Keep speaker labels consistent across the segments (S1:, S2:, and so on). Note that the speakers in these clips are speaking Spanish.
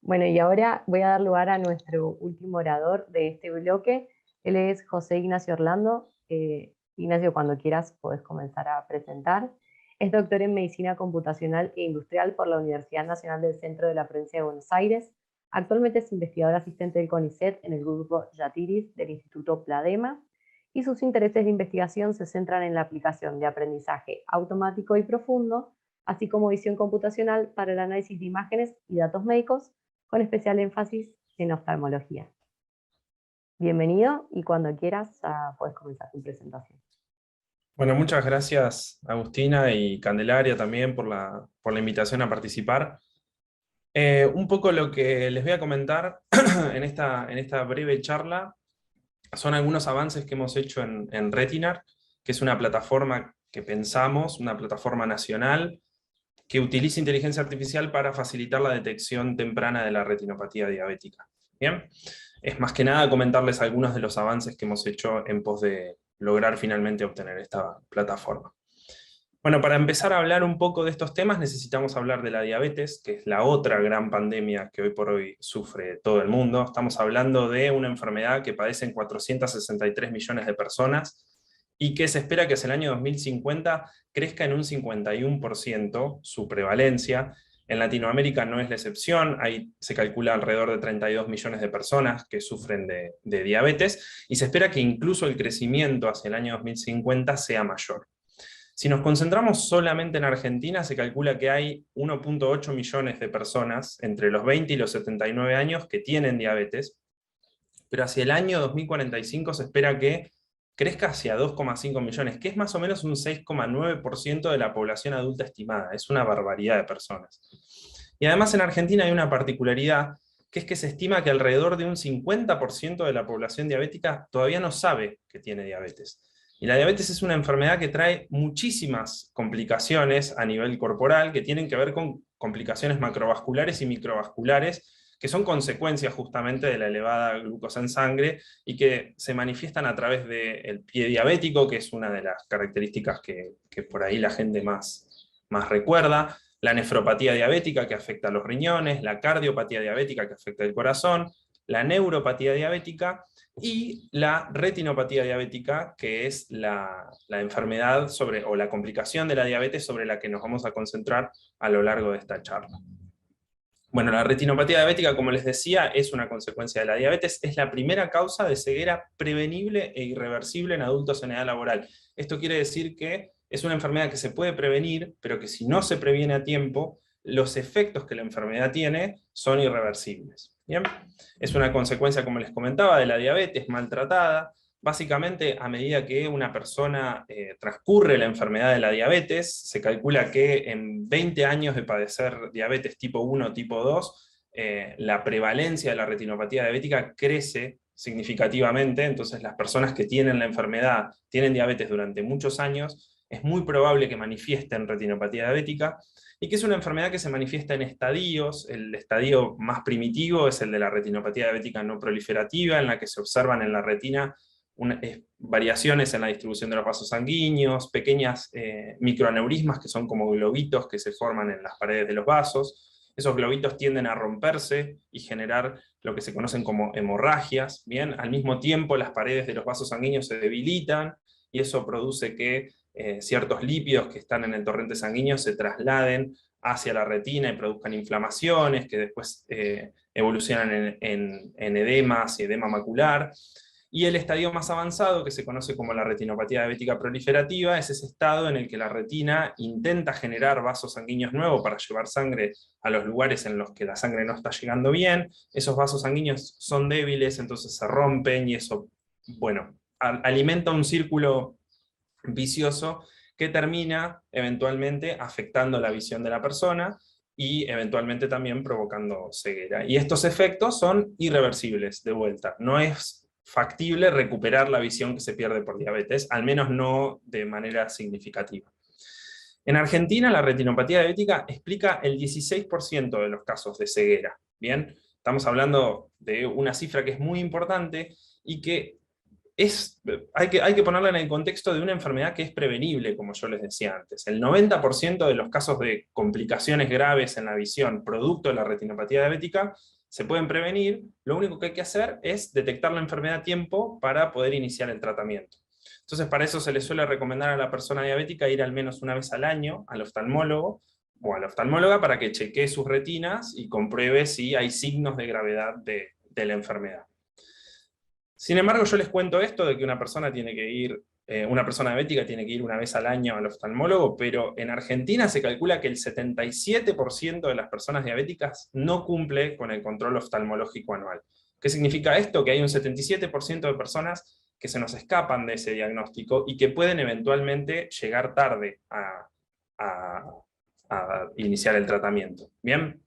S1: Bueno, y ahora voy a dar lugar a nuestro último orador de este bloque. Él es José Ignacio Orlando. Ignacio, cuando quieras podés comenzar a presentar. Es doctor en Medicina Computacional e Industrial por la Universidad Nacional del Centro de la Provincia de Buenos Aires. Actualmente es investigador asistente del CONICET en el grupo Yatiris del Instituto Pladema, y sus intereses de investigación se centran en la aplicación de aprendizaje automático y profundo, así como visión computacional para el análisis de imágenes y datos médicos, con especial énfasis en oftalmología. Bienvenido, y cuando quieras puedes comenzar tu presentación.
S2: Bueno, muchas gracias Agustina y Candelaria también por la invitación a participar. Un poco lo que les voy a comentar en esta breve charla son algunos avances que hemos hecho en Retinar, que es una plataforma que pensamos, una plataforma nacional, que utiliza inteligencia artificial para facilitar la detección temprana de la retinopatía diabética. Bien, es más que nada comentarles algunos de los avances que hemos hecho en pos de lograr finalmente obtener esta plataforma. Bueno, para empezar a hablar un poco de estos temas necesitamos hablar de la diabetes, que es la otra gran pandemia que hoy por hoy sufre todo el mundo. Estamos hablando de una enfermedad que padecen 463 millones de personas y que se espera que hacia el año 2050 crezca en un 51% su prevalencia. En Latinoamérica no es la excepción, ahí se calcula alrededor de 32 millones de personas que sufren de diabetes, y se espera que incluso el crecimiento hacia el año 2050 sea mayor. Si nos concentramos solamente en Argentina, se calcula que hay 1,8 millones de personas entre los 20 y los 79 años que tienen diabetes, pero hacia el año 2045 se espera que crezca hacia 2,5 millones, que es más o menos un 6,9% de la población adulta estimada. Es una barbaridad de personas. Y además en Argentina hay una particularidad, que es que se estima que alrededor de un 50% de la población diabética todavía no sabe que tiene diabetes. Y la diabetes es una enfermedad que trae muchísimas complicaciones a nivel corporal que tienen que ver con complicaciones macrovasculares y microvasculares, que son consecuencias justamente de la elevada glucosa en sangre y que se manifiestan a través del pie diabético, que es una de las características que por ahí la gente más recuerda, la nefropatía diabética que afecta a los riñones, la cardiopatía diabética que afecta el corazón, la neuropatía diabética y la retinopatía diabética, que es la enfermedad o la complicación de la diabetes sobre la que nos vamos a concentrar a lo largo de esta charla. Bueno, la retinopatía diabética, como les decía, es una consecuencia de la diabetes. Es la primera causa de ceguera prevenible e irreversible en adultos en edad laboral. Esto quiere decir que es una enfermedad que se puede prevenir, pero que si no se previene a tiempo, los efectos que la enfermedad tiene son irreversibles. ¿Bien? Es una consecuencia, como les comentaba, de la diabetes maltratada. Básicamente, a medida que una persona transcurre la enfermedad de la diabetes, se calcula que en 20 años de padecer diabetes tipo 1 o tipo 2, la prevalencia de la retinopatía diabética crece significativamente. Entonces las personas que tienen la enfermedad, tienen diabetes durante muchos años, es muy probable que manifiesten retinopatía diabética, y que es una enfermedad que se manifiesta en estadios. El estadio más primitivo es el de la retinopatía diabética no proliferativa, en la que se observan en la retina variaciones en la distribución de los vasos sanguíneos, pequeñas microaneurismas que son como globitos que se forman en las paredes de los vasos. Esos globitos tienden a romperse y generar lo que se conocen como hemorragias. Bien, al mismo tiempo las paredes de los vasos sanguíneos se debilitan y eso produce que ciertos lípidos que están en el torrente sanguíneo se trasladen hacia la retina y produzcan inflamaciones que después evolucionan en edemas y edema macular. Y el estadio más avanzado, que se conoce como la retinopatía diabética proliferativa, es ese estado en el que la retina intenta generar vasos sanguíneos nuevos para llevar sangre a los lugares en los que la sangre no está llegando bien. Esos vasos sanguíneos son débiles, entonces se rompen y eso, bueno, alimenta un círculo vicioso que termina eventualmente afectando la visión de la persona y eventualmente también provocando ceguera. Y estos efectos son irreversibles de vuelta. No es factible recuperar la visión que se pierde por diabetes, al menos no de manera significativa. En Argentina, la retinopatía diabética explica el 16% de los casos de ceguera. Bien, estamos hablando de una cifra que es muy importante y que hay que ponerla en el contexto de una enfermedad que es prevenible, como yo les decía antes. El 90% de los casos de complicaciones graves en la visión producto de la retinopatía diabética se pueden prevenir. Lo único que hay que hacer es detectar la enfermedad a tiempo para poder iniciar el tratamiento. Entonces, para eso se le suele recomendar a la persona diabética ir al menos una vez al año al oftalmólogo o a la oftalmóloga para que chequee sus retinas y compruebe si hay signos de gravedad de la enfermedad. Sin embargo, yo les cuento esto de que una persona tiene que ir, una persona diabética tiene que ir una vez al año al oftalmólogo, pero en Argentina se calcula que el 77% de las personas diabéticas no cumple con el control oftalmológico anual. ¿Qué significa esto? Que hay un 77% de personas que se nos escapan de ese diagnóstico y que pueden eventualmente llegar tarde a iniciar el tratamiento. ¿Bien?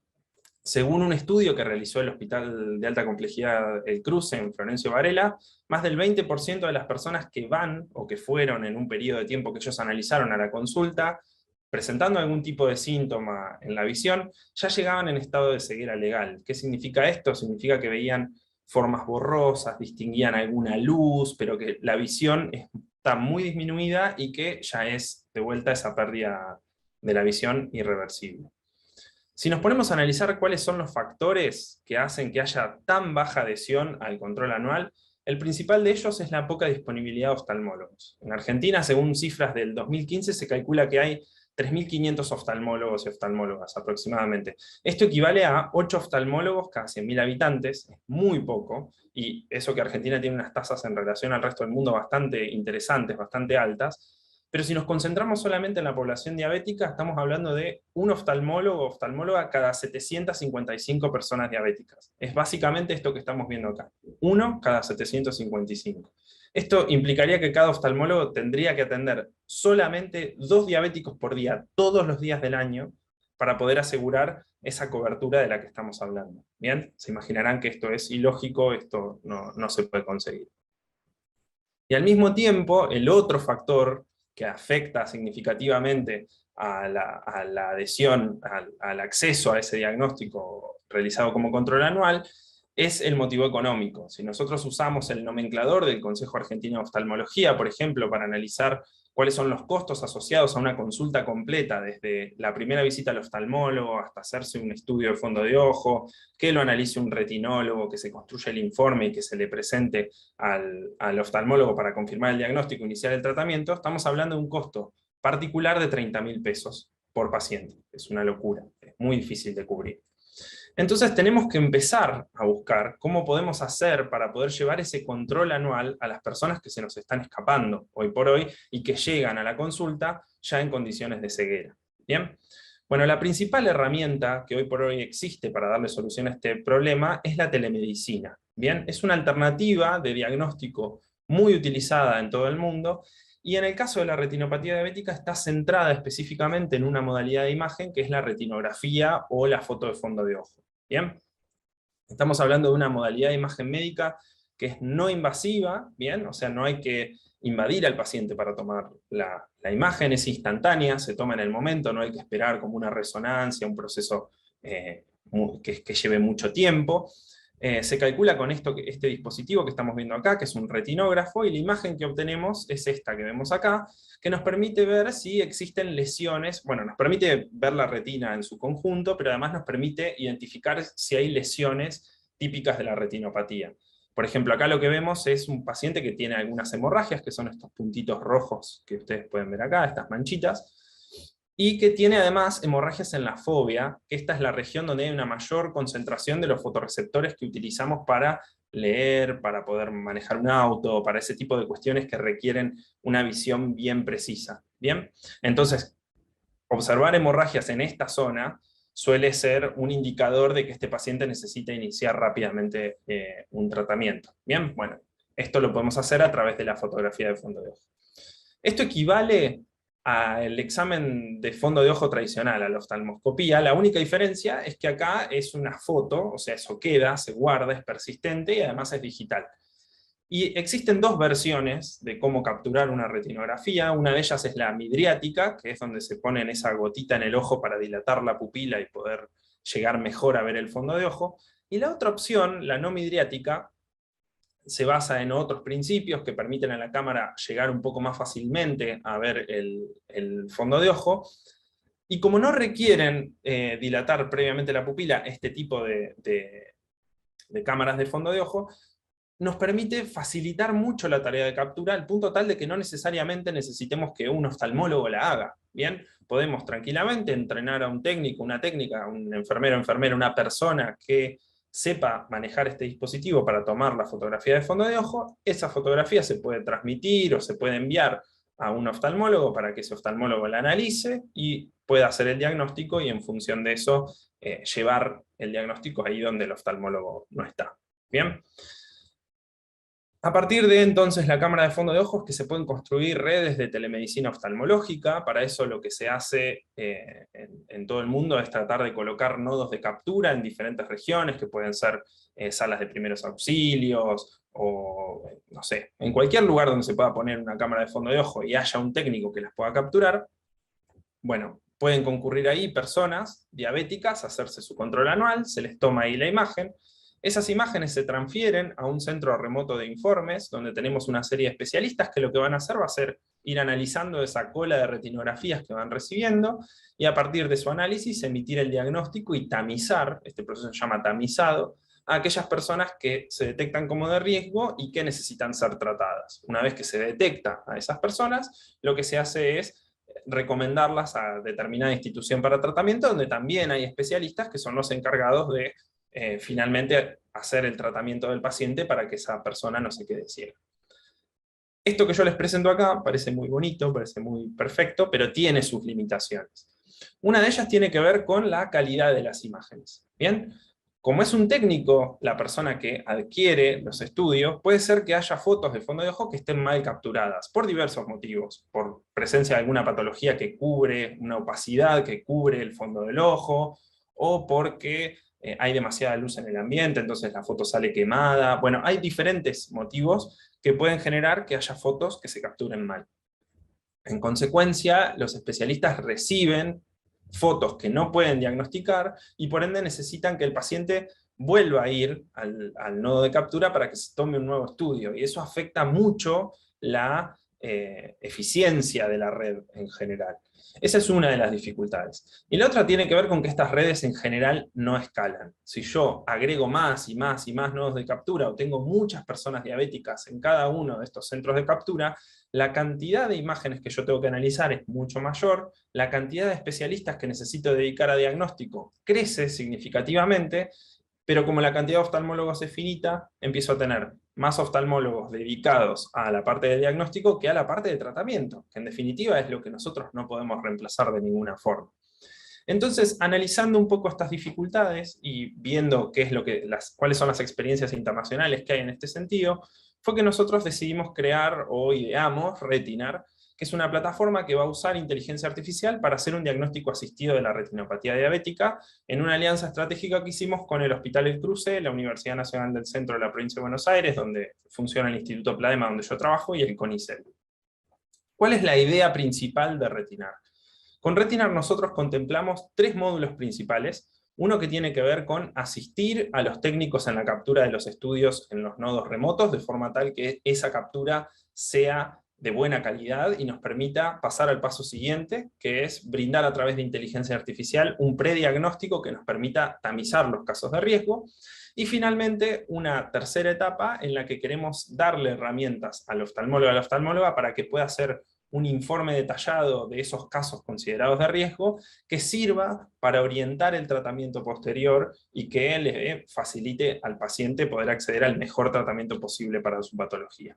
S2: Según un estudio que realizó el Hospital de Alta Complejidad El Cruce en Florencio Varela, más del 20% de las personas que van o que fueron en un periodo de tiempo que ellos analizaron a la consulta, presentando algún tipo de síntoma en la visión, ya llegaban en estado de ceguera legal. ¿Qué significa esto? Significa que veían formas borrosas, distinguían alguna luz, pero que la visión está muy disminuida y que ya es de vuelta esa pérdida de la visión irreversible. Si nos ponemos a analizar cuáles son los factores que hacen que haya tan baja adhesión al control anual, el principal de ellos es la poca disponibilidad de oftalmólogos. En Argentina, según cifras del 2015, se calcula que hay 3.500 oftalmólogos y oftalmólogas aproximadamente. Esto equivale a 8 oftalmólogos cada 100.000 habitantes, es muy poco, y eso que Argentina tiene unas tasas en relación al resto del mundo bastante interesantes, bastante altas. Pero si nos concentramos solamente en la población diabética, estamos hablando de un oftalmólogo o oftalmóloga cada 755 personas diabéticas. Es básicamente esto que estamos viendo acá. Uno cada 755. Esto implicaría que cada oftalmólogo tendría que atender solamente 2 diabéticos por día, todos los días del año, para poder asegurar esa cobertura de la que estamos hablando. ¿Bien? Se imaginarán que esto es ilógico, esto no se puede conseguir. Y al mismo tiempo, el otro factor que afecta significativamente a la adhesión, al acceso a ese diagnóstico realizado como control anual, es el motivo económico. Si nosotros usamos el nomenclador del Consejo Argentino de Oftalmología, por ejemplo, para analizar cuáles son los costos asociados a una consulta completa, desde la primera visita al oftalmólogo hasta hacerse un estudio de fondo de ojo, que lo analice un retinólogo, que se construya el informe y que se le presente al oftalmólogo para confirmar el diagnóstico e iniciar el tratamiento, estamos hablando de un costo particular de 30.000 pesos por paciente. Es una locura, es muy difícil de cubrir. Entonces tenemos que empezar a buscar cómo podemos hacer para poder llevar ese control anual a las personas que se nos están escapando hoy por hoy y que llegan a la consulta ya en condiciones de ceguera. ¿Bien? Bueno, la principal herramienta que hoy por hoy existe para darle solución a este problema es la telemedicina. ¿Bien? Es una alternativa de diagnóstico muy utilizada en todo el mundo, y en el caso de la retinopatía diabética está centrada específicamente en una modalidad de imagen que es la retinografía o la foto de fondo de ojo. ¿Bien? Estamos hablando de una modalidad de imagen médica que es no invasiva, ¿bien? O sea, no hay que invadir al paciente para tomar la imagen, es instantánea, se toma en el momento, no hay que esperar como una resonancia, un proceso que lleve mucho tiempo. Se calcula con este dispositivo que estamos viendo acá, que es un retinógrafo, y la imagen que obtenemos es esta que vemos acá, que nos permite ver si existen lesiones, bueno, nos permite ver la retina en su conjunto, pero además nos permite identificar si hay lesiones típicas de la retinopatía. Por ejemplo, acá lo que vemos es un paciente que tiene algunas hemorragias, que son estos puntitos rojos que ustedes pueden ver acá, estas manchitas, y que tiene además hemorragias en la fóvea, que esta es la región donde hay una mayor concentración de los fotorreceptores que utilizamos para leer, para poder manejar un auto, para ese tipo de cuestiones que requieren una visión bien precisa. ¿Bien? Entonces, observar hemorragias en esta zona suele ser un indicador de que este paciente necesita iniciar rápidamente un tratamiento. Bien, bueno, esto lo podemos hacer a través de la fotografía de fondo de ojo. Esto equivale al examen de fondo de ojo tradicional, a la oftalmoscopía. La única diferencia es que acá es una foto, o sea, eso queda, se guarda, es persistente y además es digital. Y existen dos versiones de cómo capturar una retinografía. Una de ellas es la midriática, que es donde se pone esa gotita en el ojo para dilatar la pupila y poder llegar mejor a ver el fondo de ojo. Y la otra opción, la no midriática, se basa en otros principios que permiten a la cámara llegar un poco más fácilmente a ver el fondo de ojo, y como no requieren dilatar previamente la pupila, este tipo de cámaras de fondo de ojo, nos permite facilitar mucho la tarea de captura, al punto tal de que no necesariamente necesitemos que un oftalmólogo la haga. Bien, podemos tranquilamente entrenar a un técnico, una técnica, un enfermero, enfermera, una persona que sepa manejar este dispositivo para tomar la fotografía de fondo de ojo. Esa fotografía se puede transmitir o se puede enviar a un oftalmólogo para que ese oftalmólogo la analice y pueda hacer el diagnóstico, y en función de eso llevar el diagnóstico ahí donde el oftalmólogo no está. Bien. A partir de entonces la cámara de fondo de ojos, que se pueden construir redes de telemedicina oftalmológica. Para eso lo que se hace en todo el mundo es tratar de colocar nodos de captura en diferentes regiones, que pueden ser salas de primeros auxilios, o no sé, en cualquier lugar donde se pueda poner una cámara de fondo de ojo y haya un técnico que las pueda capturar. Bueno, pueden concurrir ahí personas diabéticas a hacerse su control anual, se les toma ahí la imagen. Esas imágenes se transfieren a un centro remoto de informes, donde tenemos una serie de especialistas que lo que van a hacer va a ser ir analizando esa cola de retinografías que van recibiendo, y a partir de su análisis emitir el diagnóstico y tamizar, este proceso se llama tamizado, a aquellas personas que se detectan como de riesgo y que necesitan ser tratadas. Una vez que se detecta a esas personas, lo que se hace es recomendarlas a determinada institución para tratamiento, donde también hay especialistas que son los encargados de finalmente hacer el tratamiento del paciente para que esa persona no se quede ciega. Esto que yo les presento acá parece muy bonito, parece muy perfecto, pero tiene sus limitaciones. Una de ellas tiene que ver con la calidad de las imágenes. ¿Bien? Como es un técnico, la persona que adquiere los estudios, puede ser que haya fotos de fondo de ojo que estén mal capturadas, por diversos motivos. Por presencia de alguna patología que cubre, una opacidad que cubre el fondo del ojo, o porque hay demasiada luz en el ambiente, entonces la foto sale quemada. Bueno, hay diferentes motivos que pueden generar que haya fotos que se capturen mal. En consecuencia, los especialistas reciben fotos que no pueden diagnosticar, y por ende necesitan que el paciente vuelva a ir al nodo de captura para que se tome un nuevo estudio, y eso afecta mucho la eficiencia de la red en general. Esa es una de las dificultades. Y la otra tiene que ver con que estas redes en general no escalan. Si yo agrego más y más y más nodos de captura, o tengo muchas personas diabéticas en cada uno de estos centros de captura, la cantidad de imágenes que yo tengo que analizar es mucho mayor, la cantidad de especialistas que necesito dedicar a diagnóstico crece significativamente, pero como la cantidad de oftalmólogos es finita, empiezo a tener más oftalmólogos dedicados a la parte de diagnóstico que a la parte de tratamiento, que en definitiva es lo que nosotros no podemos reemplazar de ninguna forma. Entonces, analizando un poco estas dificultades y viendo cuáles son las experiencias internacionales que hay en este sentido, fue que nosotros decidimos crear o ideamos Retinar, que es una plataforma que va a usar inteligencia artificial para hacer un diagnóstico asistido de la retinopatía diabética, en una alianza estratégica que hicimos con el Hospital El Cruce, la Universidad Nacional del Centro de la Provincia de Buenos Aires, donde funciona el Instituto Pladema, donde yo trabajo, y el CONICET. ¿Cuál es la idea principal de Retinar? Con Retinar nosotros contemplamos 3 módulos principales. Uno que tiene que ver con asistir a los técnicos en la captura de los estudios en los nodos remotos, de forma tal que esa captura sea de buena calidad y nos permita pasar al paso siguiente, que es brindar a través de inteligencia artificial un prediagnóstico que nos permita tamizar los casos de riesgo. Y finalmente, una tercera etapa en la que queremos darle herramientas al oftalmólogo o a la oftalmóloga para que pueda hacer un informe detallado de esos casos considerados de riesgo, que sirva para orientar el tratamiento posterior y que le facilite al paciente poder acceder al mejor tratamiento posible para su patología.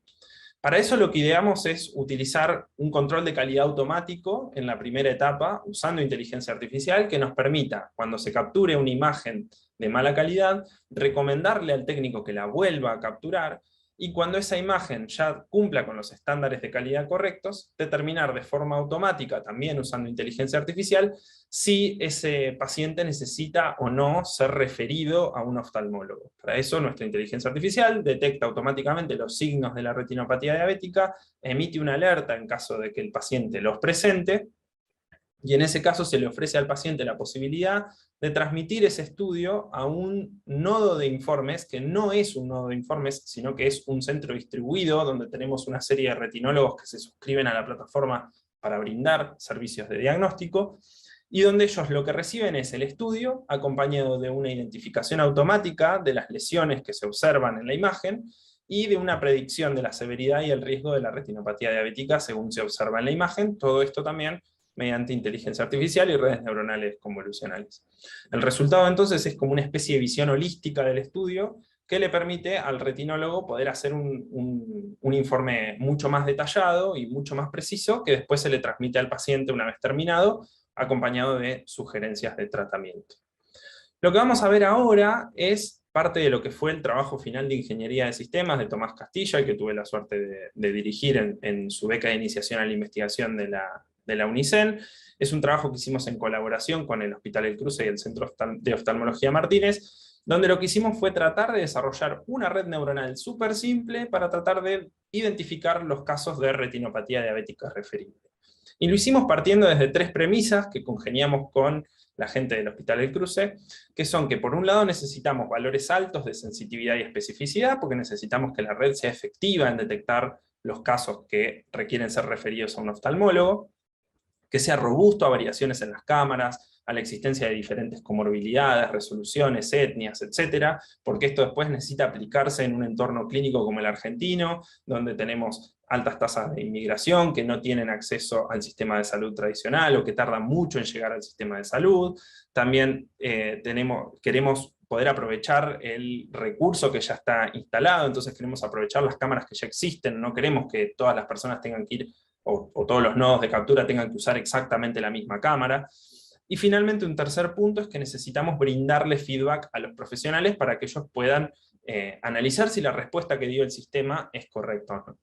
S2: Para eso lo que ideamos es utilizar un control de calidad automático en la primera etapa, usando inteligencia artificial, que nos permita, cuando se capture una imagen de mala calidad, recomendarle al técnico que la vuelva a capturar, y cuando esa imagen ya cumpla con los estándares de calidad correctos, determinar de forma automática, también usando inteligencia artificial, si ese paciente necesita o no ser referido a un oftalmólogo. Para eso nuestra inteligencia artificial detecta automáticamente los signos de la retinopatía diabética, emite una alerta en caso de que el paciente los presente, y en ese caso se le ofrece al paciente la posibilidad de transmitir ese estudio a un nodo de informes, que no es un nodo de informes, sino que es un centro distribuido, donde tenemos una serie de retinólogos que se suscriben a la plataforma para brindar servicios de diagnóstico, y donde ellos lo que reciben es el estudio, acompañado de una identificación automática de las lesiones que se observan en la imagen, y de una predicción de la severidad y el riesgo de la retinopatía diabética según se observa en la imagen, todo esto también mediante inteligencia artificial y redes neuronales convolucionales. El resultado entonces es como una especie de visión holística del estudio que le permite al retinólogo poder hacer un informe mucho más detallado y mucho más preciso, que después se le transmite al paciente una vez terminado, acompañado de sugerencias de tratamiento. Lo que vamos a ver ahora es parte de lo que fue el trabajo final de Ingeniería de Sistemas de Tomás Castilla, que tuve la suerte de dirigir en su beca de iniciación a la investigación de la UNICEN. Es un trabajo que hicimos en colaboración con el Hospital El Cruce y el Centro de Oftalmología Martínez, donde lo que hicimos fue tratar de desarrollar una red neuronal súper simple para tratar de identificar los casos de retinopatía diabética referible. Y lo hicimos partiendo desde tres premisas que congeniamos con la gente del Hospital El Cruce, que son que por un lado necesitamos valores altos de sensitividad y especificidad, porque necesitamos que la red sea efectiva en detectar los casos que requieren ser referidos a un oftalmólogo, que sea robusto a variaciones en las cámaras, a la existencia de diferentes comorbilidades, resoluciones, etnias, etcétera, porque esto después necesita aplicarse en un entorno clínico como el argentino, donde tenemos altas tasas de inmigración que no tienen acceso al sistema de salud tradicional o que tardan mucho en llegar al sistema de salud. También queremos poder aprovechar el recurso que ya está instalado, entonces queremos aprovechar las cámaras que ya existen, no queremos que todas las personas tengan que ir o todos los nodos de captura tengan que usar exactamente la misma cámara. Y finalmente un tercer punto es que necesitamos brindarle feedback a los profesionales para que ellos puedan analizar si la respuesta que dio el sistema es correcta o no.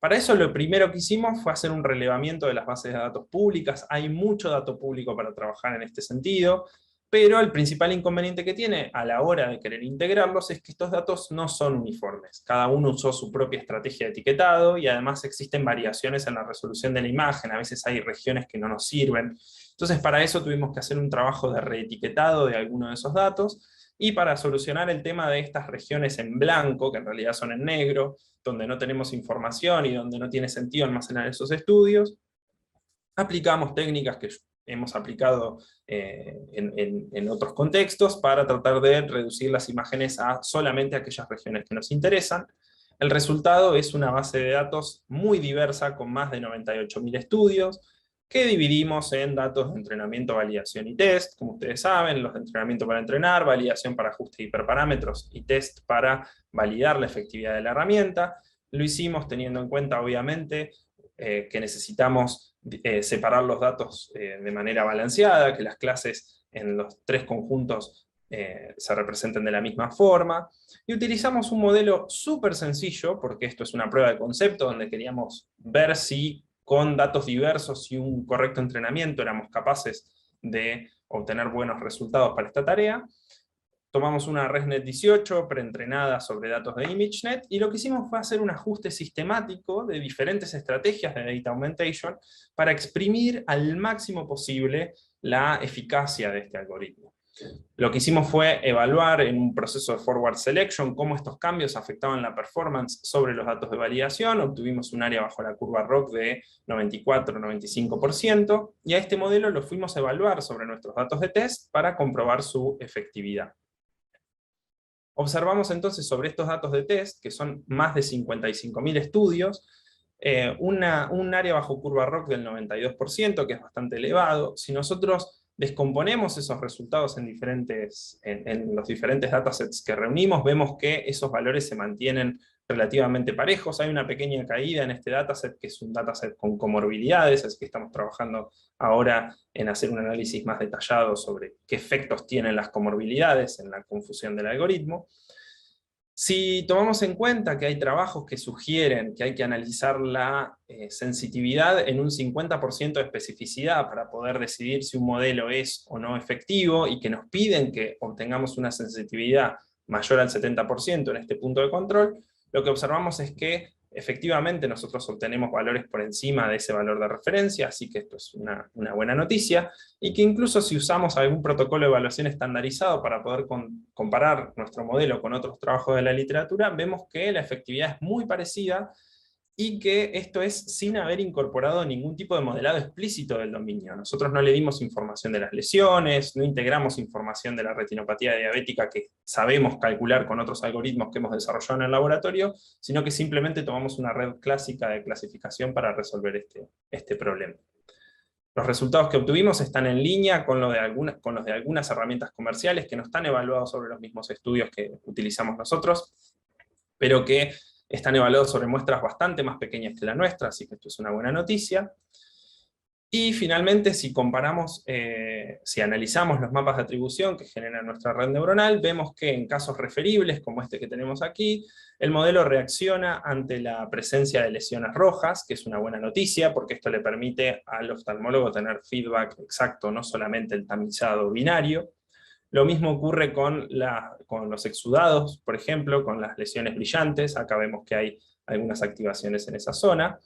S2: Para eso lo primero que hicimos fue hacer un relevamiento de las bases de datos públicas. Hay mucho dato público para trabajar en este sentido, pero el principal inconveniente que tiene a la hora de querer integrarlos es que estos datos no son uniformes. Cada uno usó su propia estrategia de etiquetado y además existen variaciones en la resolución de la imagen. A veces hay regiones que no nos sirven. Entonces para eso tuvimos que hacer un trabajo de reetiquetado de algunos de esos datos, y para solucionar el tema de estas regiones en blanco, que en realidad son en negro, donde no tenemos información y donde no tiene sentido almacenar esos estudios, aplicamos técnicas que hemos aplicado en otros contextos para tratar de reducir las imágenes a solamente aquellas regiones que nos interesan. El resultado es una base de datos muy diversa con más de 98.000 estudios, que dividimos en datos de entrenamiento, validación y test, como ustedes saben, los de entrenamiento para entrenar, validación para ajuste de hiperparámetros y test para validar la efectividad de la herramienta. Lo hicimos teniendo en cuenta, obviamente, que necesitamos separar los datos de manera balanceada, que las clases en los tres conjuntos se representen de la misma forma, y utilizamos un modelo súper sencillo, porque esto es una prueba de concepto donde queríamos ver si con datos diversos y un correcto entrenamiento éramos capaces de obtener buenos resultados para esta tarea. Tomamos una ResNet 18 preentrenada sobre datos de ImageNet, y lo que hicimos fue hacer un ajuste sistemático de diferentes estrategias de Data Augmentation para exprimir al máximo posible la eficacia de este algoritmo. Lo que hicimos fue evaluar en un proceso de forward selection cómo estos cambios afectaban la performance sobre los datos de validación. Obtuvimos un área bajo la curva ROC de 94-95%, y a este modelo lo fuimos a evaluar sobre nuestros datos de test para comprobar su efectividad. Observamos entonces sobre estos datos de test, que son más de 55.000 estudios, un área bajo curva ROC del 92%, que es bastante elevado. Si nosotros descomponemos esos resultados en los diferentes datasets que reunimos, vemos que esos valores se mantienen relativamente parejos. Hay una pequeña caída en este dataset, que es un dataset con comorbilidades, así que estamos trabajando ahora en hacer un análisis más detallado sobre qué efectos tienen las comorbilidades en la confusión del algoritmo. Si tomamos en cuenta que hay trabajos que sugieren que hay que analizar la sensitividad en un 50% de especificidad para poder decidir si un modelo es o no efectivo, y que nos piden que obtengamos una sensitividad mayor al 70% en este punto de control, lo que observamos es que efectivamente nosotros obtenemos valores por encima de ese valor de referencia, así que esto es una buena noticia, y que incluso si usamos algún protocolo de evaluación estandarizado para poder comparar nuestro modelo con otros trabajos de la literatura, vemos que la efectividad es muy parecida, y que esto es sin haber incorporado ningún tipo de modelado explícito del dominio. Nosotros no le dimos información de las lesiones, no integramos información de la retinopatía diabética que sabemos calcular con otros algoritmos que hemos desarrollado en el laboratorio, sino que simplemente tomamos una red clásica de clasificación para resolver este problema. Los resultados que obtuvimos están en línea con los de algunas herramientas comerciales que no están evaluados sobre los mismos estudios que utilizamos nosotros, pero que están evaluados sobre muestras bastante más pequeñas que la nuestra, así que esto es una buena noticia. Y finalmente, si comparamos, si analizamos los mapas de atribución que genera nuestra red neuronal, vemos que en casos referibles, como este que tenemos aquí, el modelo reacciona ante la presencia de lesiones rojas, que es una buena noticia, porque esto le permite al oftalmólogo tener feedback exacto, no solamente el tamizado binario. Lo mismo ocurre con los exudados, por ejemplo, con las lesiones brillantes. Acá vemos que hay algunas activaciones en esa zona.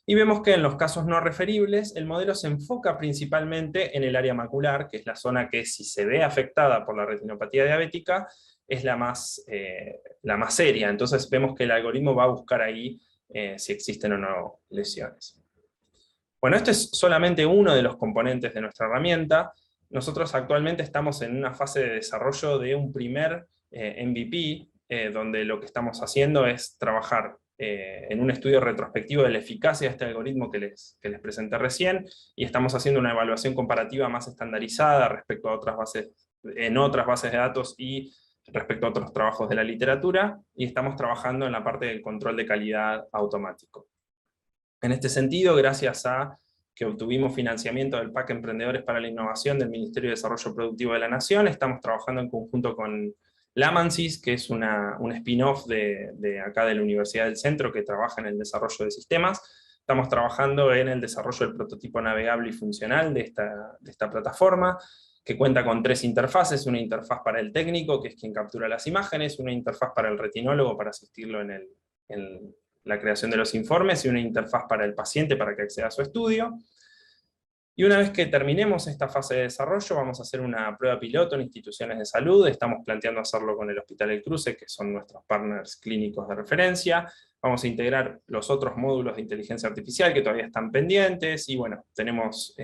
S2: Y vemos que en los casos no referibles, el modelo se enfoca principalmente en el área macular, que es la zona que, si se ve afectada por la retinopatía diabética, es la más seria. Entonces vemos que el algoritmo va a buscar ahí si existen o no lesiones. Bueno, este es solamente uno de los componentes de nuestra herramienta. Nosotros actualmente estamos en una fase de desarrollo de un primer MVP, donde lo que estamos haciendo es trabajar en un estudio retrospectivo de la eficacia de este algoritmo que les presenté recién, y estamos haciendo una evaluación comparativa más estandarizada respecto a otras bases de datos y respecto a otros trabajos de la literatura, y estamos trabajando en la parte del control de calidad automático. En este sentido, gracias a que obtuvimos financiamiento del PAC Emprendedores para la Innovación del Ministerio de Desarrollo Productivo de la Nación, estamos trabajando en conjunto con Lamansys, que es un spin-off de acá de la Universidad del Centro, que trabaja en el desarrollo de sistemas. Estamos trabajando en el desarrollo del prototipo navegable y funcional de esta plataforma, que cuenta con 3 interfaces: una interfaz para el técnico, que es quien captura las imágenes; una interfaz para el retinólogo, para asistirlo en la creación de los informes; y una interfaz para el paciente para que acceda a su estudio. Y una vez que terminemos esta fase de desarrollo, vamos a hacer una prueba piloto en instituciones de salud. Estamos planteando hacerlo con el Hospital El Cruce, que son nuestros partners clínicos de referencia. Vamos a integrar los otros módulos de inteligencia artificial que todavía están pendientes, y bueno, tenemos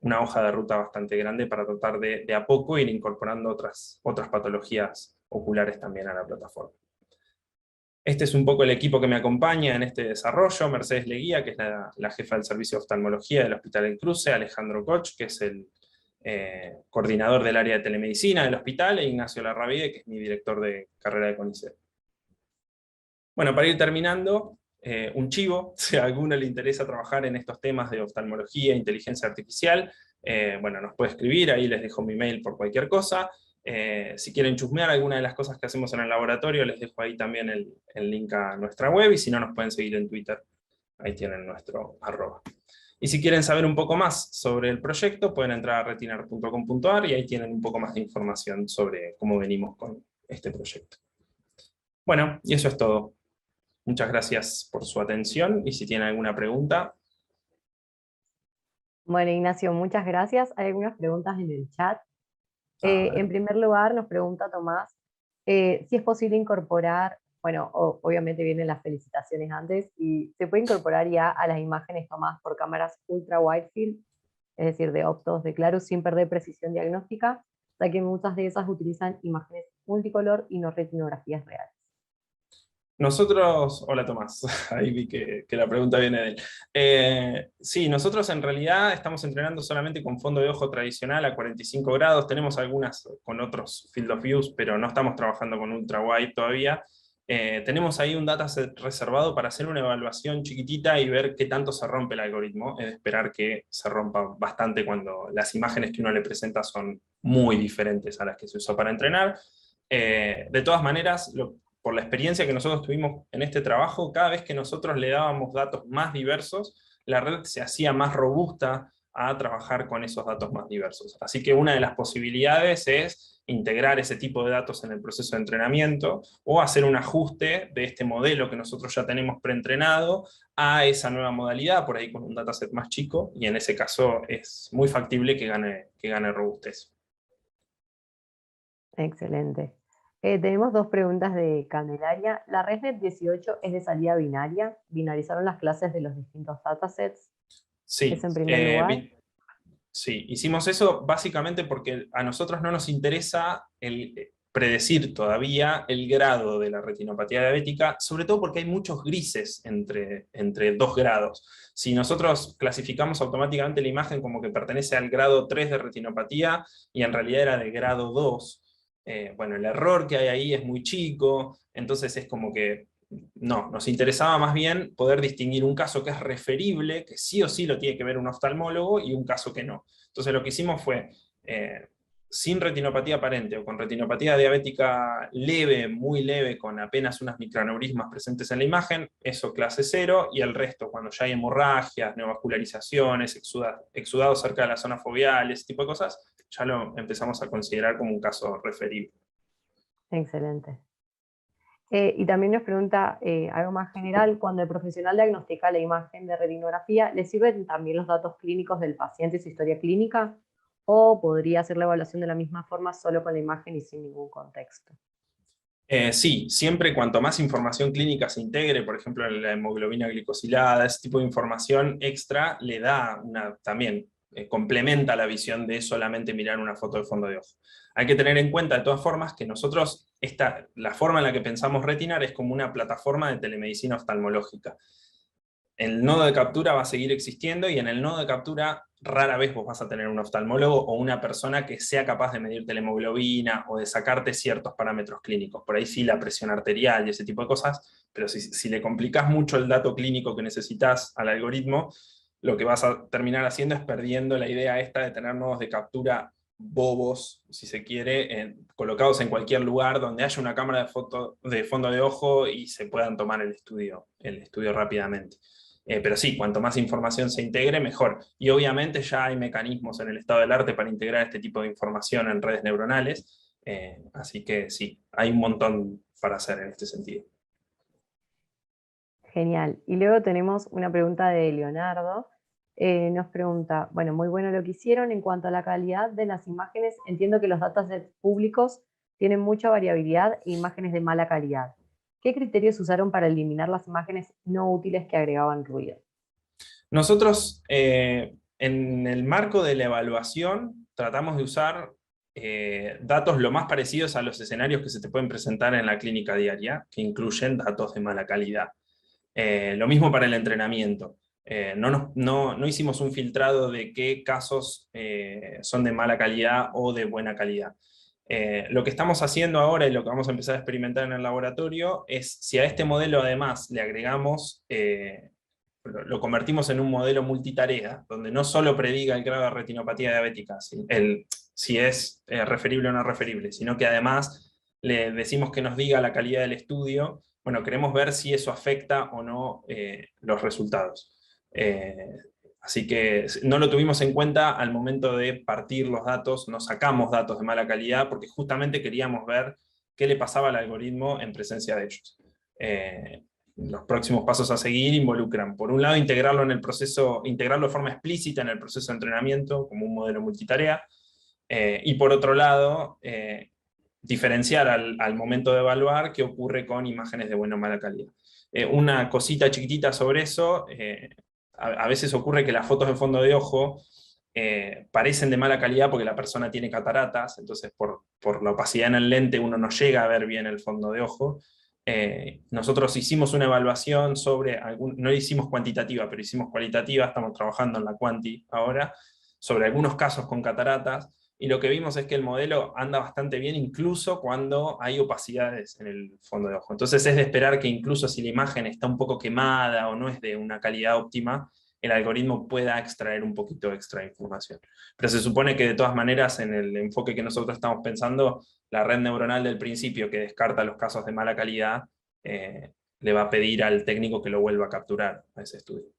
S2: una hoja de ruta bastante grande para tratar de a poco ir incorporando otras patologías oculares también a la plataforma. Este es un poco el equipo que me acompaña en este desarrollo: Mercedes Leguía, que es la jefa del servicio de oftalmología del Hospital El Cruce; Alejandro Koch, que es el coordinador del área de telemedicina del hospital; e Ignacio Larravide, que es mi director de carrera de CONICET. Bueno, para ir terminando, un chivo: si a alguno le interesa trabajar en estos temas de oftalmología e inteligencia artificial, bueno, nos puede escribir, ahí les dejo mi mail por cualquier cosa. Si quieren chusmear alguna de las cosas que hacemos en el laboratorio, les dejo ahí también el link a nuestra web, y si no, nos pueden seguir en Twitter, ahí tienen nuestro @. Y si quieren saber un poco más sobre el proyecto, pueden entrar a retinar.com.ar, y ahí tienen un poco más de información sobre cómo venimos con este proyecto. Bueno, y eso es todo. Muchas gracias por su atención, y si tienen alguna pregunta.
S1: Bueno, Ignacio, muchas gracias. Hay algunas preguntas en el chat.
S2: ver.
S1: En primer lugar, nos pregunta Tomás si es posible incorporar, bueno, obviamente vienen las felicitaciones antes, y se puede incorporar ya a las imágenes tomadas por cámaras ultra wide field, es decir, de Optos, de Clarus, sin perder precisión diagnóstica, ya que muchas de esas utilizan imágenes multicolor y no retinografías reales.
S2: Nosotros, hola Tomás, ahí vi que la pregunta viene de él. Sí, nosotros en realidad estamos entrenando solamente con fondo de ojo tradicional a 45 grados, tenemos algunas con otros field of views, pero no estamos trabajando con ultra wide todavía. Tenemos ahí un dataset reservado para hacer una evaluación chiquitita y ver qué tanto se rompe el algoritmo. Es de esperar que se rompa bastante cuando las imágenes que uno le presenta son muy diferentes a las que se usó para entrenar. De todas maneras, por la experiencia que nosotros tuvimos en este trabajo, cada vez que nosotros le dábamos datos más diversos, la red se hacía más robusta a trabajar con esos datos más diversos. Así que una de las posibilidades es integrar ese tipo de datos en el proceso de entrenamiento o hacer un ajuste de este modelo que nosotros ya tenemos preentrenado a esa nueva modalidad, por ahí con un dataset más chico, y en ese caso es muy factible que gane robustez.
S1: Excelente. Tenemos dos preguntas de Candelaria. ¿La ResNet 18 es de salida binaria? ¿Binarizaron las clases de los distintos datasets?
S2: Sí,
S1: Eso en primer lugar.
S2: sí, hicimos eso básicamente porque a nosotros no nos interesa predecir todavía el grado de la retinopatía diabética, sobre todo porque hay muchos grises entre dos grados. Si nosotros clasificamos automáticamente la imagen como que pertenece al grado 3 de retinopatía y en realidad era de grado 2, bueno, el error que hay ahí es muy chico, entonces es como que no, nos interesaba más bien poder distinguir un caso que es referible, que sí o sí lo tiene que ver un oftalmólogo, y un caso que no. Entonces lo que hicimos fue, sin retinopatía aparente o con retinopatía diabética leve, muy leve, con apenas unas microaneurismas presentes en la imagen, eso clase 0, y el resto, cuando ya hay hemorragias, neovascularizaciones, exudados cerca de la zona foveal, ese tipo de cosas, ya lo empezamos a considerar como un caso referible.
S1: Excelente. Y también nos pregunta algo más general, cuando el profesional diagnostica la imagen de retinografía, ¿le sirven también los datos clínicos del paciente y su historia clínica? ¿O podría hacer la evaluación de la misma forma solo con la imagen y sin ningún contexto?
S2: Sí, siempre cuanto más información clínica se integre, por ejemplo la hemoglobina glicosilada, ese tipo de información extra le da también complementa la visión de solamente mirar una foto de fondo de ojo. Hay que tener en cuenta de todas formas que nosotros, la forma en la que pensamos Retinar es como una plataforma de telemedicina oftalmológica. El nodo de captura va a seguir existiendo, y en el nodo de captura rara vez vos vas a tener un oftalmólogo o una persona que sea capaz de medirte la hemoglobina o de sacarte ciertos parámetros clínicos. Por ahí sí la presión arterial y ese tipo de cosas, pero si le complicás mucho el dato clínico que necesitas al algoritmo, lo que vas a terminar haciendo es perdiendo la idea esta de tener nodos de captura bobos, si se quiere, colocados en cualquier lugar donde haya una cámara de fondo de ojo y se puedan tomar el estudio rápidamente. Pero sí, cuanto más información se integre, mejor. Y obviamente ya hay mecanismos en el estado del arte para integrar este tipo de información en redes neuronales, así que sí, hay un montón para hacer en este sentido.
S1: Genial. Y luego tenemos una pregunta de Leonardo. Nos pregunta, bueno, muy bueno lo que hicieron. En cuanto a la calidad de las imágenes, entiendo que los datasets públicos tienen mucha variabilidad e imágenes de mala calidad. ¿Qué criterios usaron para eliminar las imágenes no útiles que agregaban ruido?
S2: Nosotros, en el marco de la evaluación, tratamos de usar datos lo más parecidos a los escenarios que se te pueden presentar en la clínica diaria, que incluyen datos de mala calidad. Lo mismo para el entrenamiento. No hicimos un filtrado de qué casos son de mala calidad o de buena calidad. Lo que estamos haciendo ahora y lo que vamos a empezar a experimentar en el laboratorio es si a este modelo además le agregamos, lo convertimos en un modelo multitarea, donde no solo prediga el grado de retinopatía diabética, si es referible o no referible, sino que además le decimos que nos diga la calidad del estudio. Bueno, queremos ver si eso afecta o no los resultados. Así que no lo tuvimos en cuenta al momento de partir los datos, no sacamos datos de mala calidad porque justamente queríamos ver qué le pasaba al algoritmo en presencia de ellos. Los próximos pasos a seguir involucran, por un lado, integrarlo en el proceso, integrarlo de forma explícita en el proceso de entrenamiento como un modelo multitarea, y por otro lado, diferenciar al momento de evaluar qué ocurre con imágenes de buena o mala calidad. Una cosita chiquitita sobre eso, a veces ocurre que las fotos de fondo de ojo parecen de mala calidad porque la persona tiene cataratas, entonces por la opacidad en el lente uno no llega a ver bien el fondo de ojo. Nosotros hicimos una evaluación sobre, no hicimos cuantitativa, pero hicimos cualitativa, estamos trabajando en la cuanti ahora, sobre algunos casos con cataratas, y lo que vimos es que el modelo anda bastante bien incluso cuando hay opacidades en el fondo de ojo. Entonces es de esperar que incluso si la imagen está un poco quemada o no es de una calidad óptima, el algoritmo pueda extraer un poquito extra de información. Pero se supone que de todas maneras, en el enfoque que nosotros estamos pensando, la red neuronal del principio que descarta los casos de mala calidad, le va a pedir al técnico que lo vuelva a capturar a ese estudio.